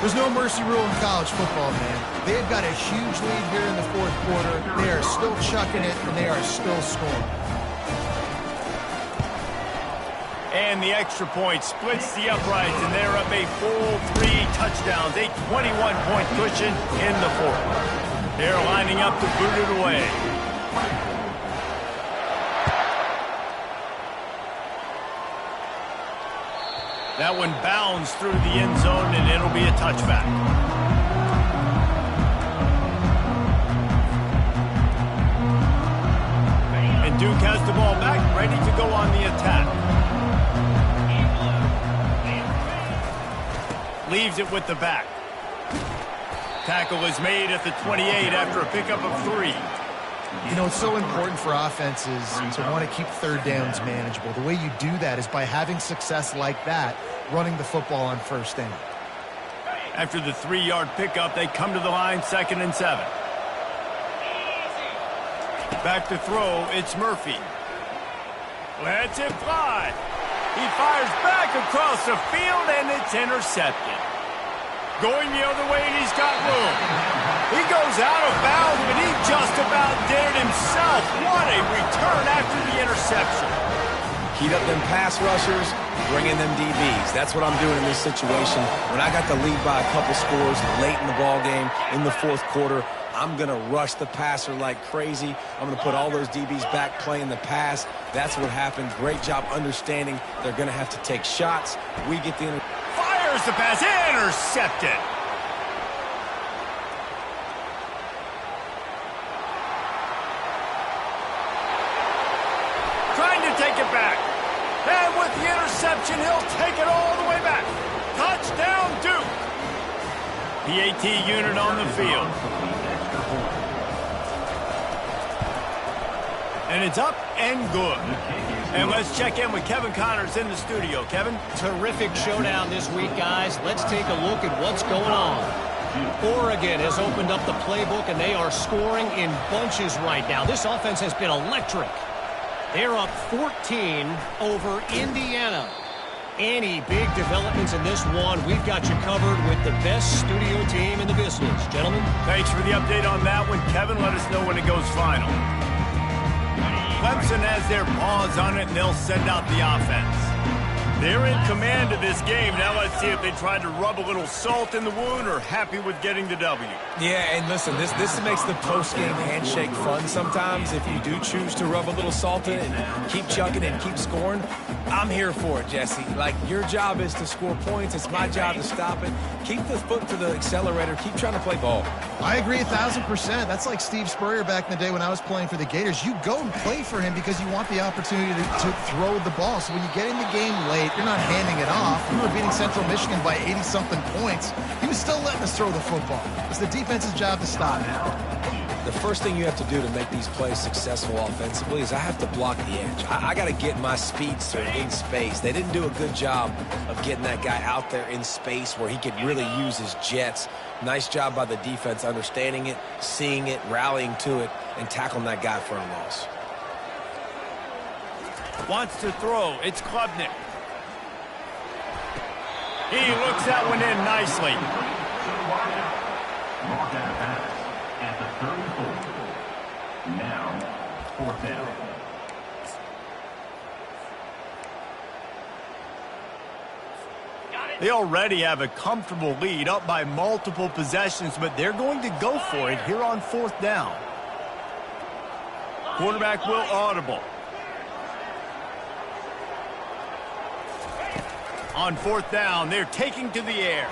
Speaker 2: There's no mercy rule in college football, man. They've got a huge lead here in the fourth quarter. They are still chucking it, and they are still scoring.
Speaker 1: And the extra point splits the uprights, and they're up a full 3 touchdowns, a 21-point cushion in the fourth. They're lining up to boot it away. That one bounds through the end zone, and it'll be a touchback. And Duke has the ball back, ready to go on the attack. Leaves it with the back. Tackle is made at the 28 after a pickup of 3.
Speaker 2: You know, it's so important for offenses to want to keep third downs manageable. The way you do that is by having success like that, running the football on first down.
Speaker 1: After the 3-yard pickup, they come to the line, 2nd and 7. Back to throw, it's Murphy. Lets it fly. He fires back across the field, and it's intercepted. Going the other way, and he's got room. He goes out of bounds, but he just about did it himself. What a return after the interception.
Speaker 3: Heat up them pass rushers, bring in them DBs. That's what I'm doing in this situation. When I got the lead by a couple scores late in the ball game, in the fourth quarter, I'm going to rush the passer like crazy. I'm going to put all those DBs back playing the pass. That's what happened. Great job understanding they're going to have to take shots. We get the
Speaker 1: Fires the pass, intercepted. Trying to take it back. And with the interception, he'll take it all the way back. Touchdown, Duke. The AT unit on the field. And it's up and good. And let's check in with Kevin Connors in the studio. Kevin?
Speaker 5: Terrific showdown this week, guys. Let's take a look at what's going on. Oregon has opened up the playbook, and they are scoring in bunches right now. This offense has been electric. They're up 14 over Indiana. Any big developments in this one, we've got you covered with the best studio team in the business. Gentlemen?
Speaker 1: Thanks for the update on that one, Kevin. Let us know when it goes final. Clemson has their paws on it, and they'll send out the offense. They're in command of this game. Now let's see if they try to rub a little salt in the wound or happy with getting the W.
Speaker 3: Yeah, and listen, this makes the post-game handshake fun sometimes. If you do choose to rub a little salt in it and keep chucking and keep scoring, I'm here for it, Jesse. Like, your job is to score points. It's my job to stop it. Keep the foot to the accelerator. Keep trying to play ball. I
Speaker 2: agree 1,000%. That's like Steve Spurrier back in the day when I was playing for the Gators. You go and play for him because you want the opportunity to throw the ball. So when you get in the game late, you're not handing it off. We were beating Central Michigan by 80-something points. He was still letting us throw the football. It's the defense's job to stop it.
Speaker 3: The first thing you have to do to make these plays successful offensively is I have to block the edge. I got to get my speedster in space. They didn't do a good job of getting that guy out there in space where he could really use his jets. Nice job by the defense understanding it, seeing it, rallying to it, and tackling that guy for a loss.
Speaker 1: Wants to throw. It's Klubnik. He looks that one in nicely.
Speaker 4: Brought out of pass at the 34. Now, fourth down.
Speaker 1: They already have a comfortable lead, up by multiple possessions, but they're going to go for it here on fourth down. Quarterback will audible. On fourth down, they're taking to the air.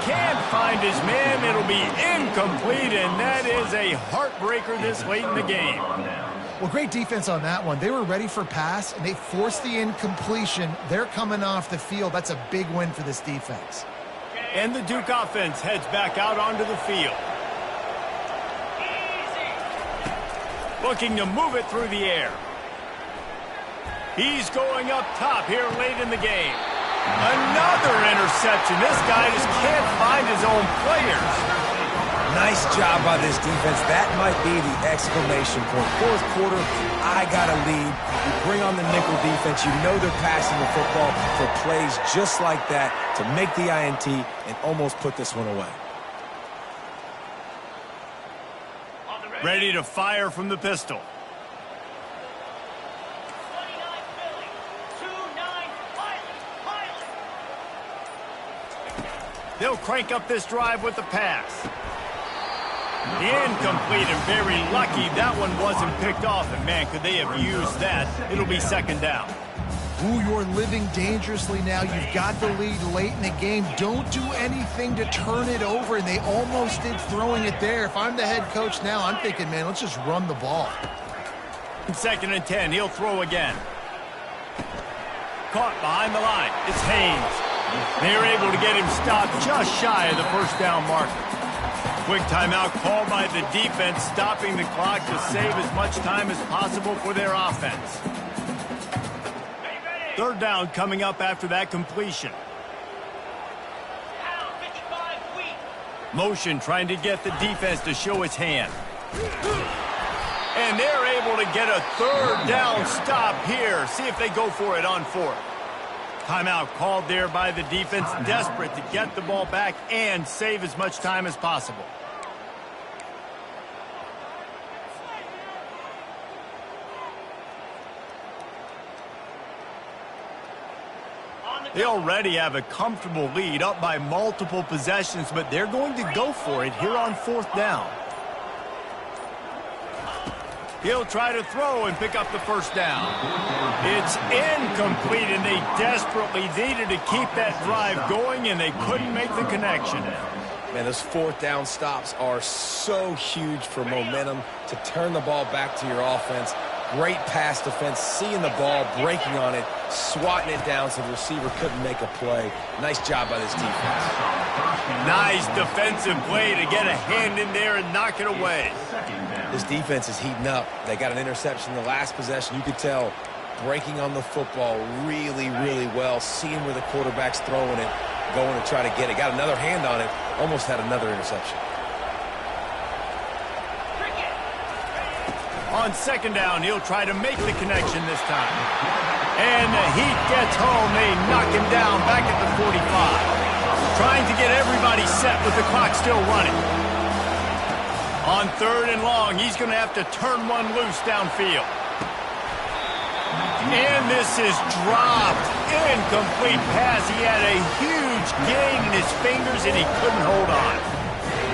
Speaker 1: Can't find his man. It'll be incomplete, and that is a heartbreaker this late in the game.
Speaker 2: Well, great defense on that one. They were ready for pass, and they forced the incompletion. They're coming off the field. That's a big win for this defense.
Speaker 1: And the Duke offense heads back out onto the field. Looking to move it through the air. He's going up top here late in the game. Another interception. This guy just can't find his own players.
Speaker 3: Nice job by this defense. That might be the exclamation point. Fourth quarter, I got a lead. You bring on the nickel defense. You know they're passing the football for plays just like that to make the INT and almost put this one away.
Speaker 1: Ready to fire from the pistol. They'll crank up this drive with the pass. Incomplete and very lucky that one wasn't picked off. And, man, could they have used that? It'll be second down.
Speaker 2: Ooh, you're living dangerously now. You've got the lead late in the game. Don't do anything to turn it over, and they almost did throwing it there. If I'm the head coach now, I'm thinking, man, let's just run the ball.
Speaker 1: Second and 10, he'll throw again. Caught behind the line. It's Haynes. They're able to get him stopped just shy of the first down marker. Quick timeout called by the defense, stopping the clock to save as much time as possible for their offense. Third down coming up after that completion. Motion trying to get the defense to show its hand. And they're able to get a third down stop here. See if they go for it on fourth. Timeout called there by the defense, desperate to get the ball back and save as much time as possible. They already have a comfortable lead, up by multiple possessions, but they're going to go for it here on fourth down. He'll try to throw and pick up the first down. It's incomplete, and they desperately needed to keep that drive going, and they couldn't make the connection.
Speaker 3: Man, those fourth down stops are so huge for momentum to turn the ball back to your offense. Great pass defense, seeing the ball, breaking on it, swatting it down so the receiver couldn't make a play. Nice job by this defense.
Speaker 1: Nice defensive play to get a hand in there and knock it away.
Speaker 3: This defense is heating up. They got an interception in the last possession. You could tell breaking on the football really, really well, seeing where the quarterback's throwing it, going to try to get it. Got another hand on it, almost had another interception.
Speaker 1: On second down, he'll try to make the connection this time. And the heat gets home. They knock him down back at the 45. Trying to get everybody set with the clock still running. On third and long, he's going to have to turn one loose downfield. And this is dropped. Incomplete pass. He had a huge gain in his fingers, and he couldn't hold on.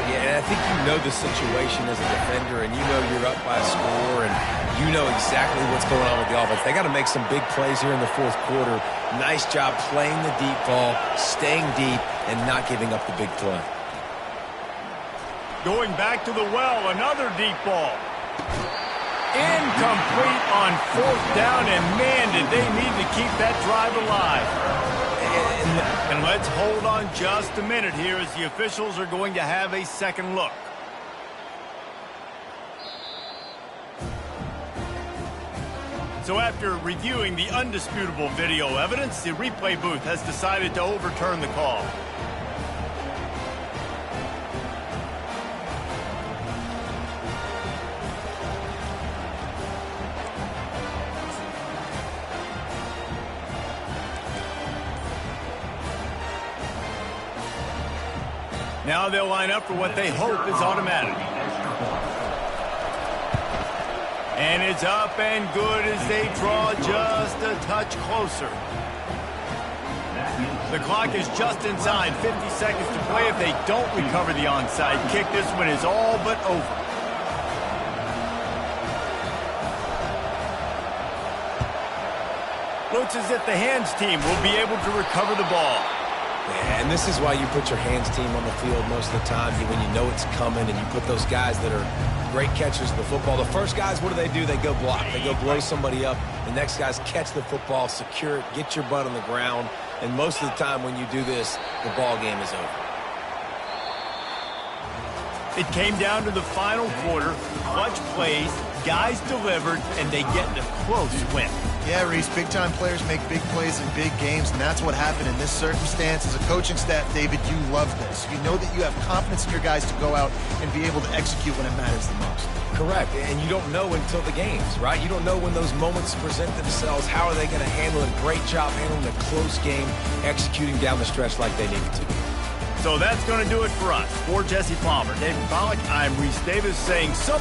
Speaker 3: Yeah, and I think you know the situation as a defender, and you know you're up by a score, and you know exactly what's going on with the offense. They got to make some big plays here in the fourth quarter. Nice job playing the deep ball, staying deep, and not giving up the big play.
Speaker 1: Going back to the well, another deep ball. Incomplete on fourth down, and man, did they need to keep that drive alive. And let's hold on just a minute here as the officials are going to have a second look. So after reviewing the undisputable video evidence, the replay booth has decided to overturn the call. Now they'll line up for what they hope is automatic. And it's up and good as they draw just a touch closer. The clock is just inside 50 seconds to play. If they don't recover the onside kick, this one is all but over. Looks as if the hands team will be able to recover the ball.
Speaker 3: Yeah, and this is why you put your hands team on the field most of the time when you know it's coming, and you put those guys that are great catchers of the football. The first guys, what do? They go block. They go blow somebody up. The next guys catch the football, secure it, get your butt on the ground. And most of the time when you do this, the ball game is over.
Speaker 1: It came down to the final quarter. Clutch plays, guys delivered, and they get a close win.
Speaker 2: Yeah, Reese, big-time players make big plays in big games, and that's what happened in this circumstance. As a coaching staff, David, you love this. You know that you have confidence in your guys to go out and be able to execute when it matters the most.
Speaker 3: Correct, and you don't know until the games, right? You don't know when those moments present themselves. How are they going to handle it? Great job handling a close game, executing down the stretch like they needed to.
Speaker 1: So that's going to do it for us. For Jesse Palmer, David Pollack, I'm Reese Davis saying so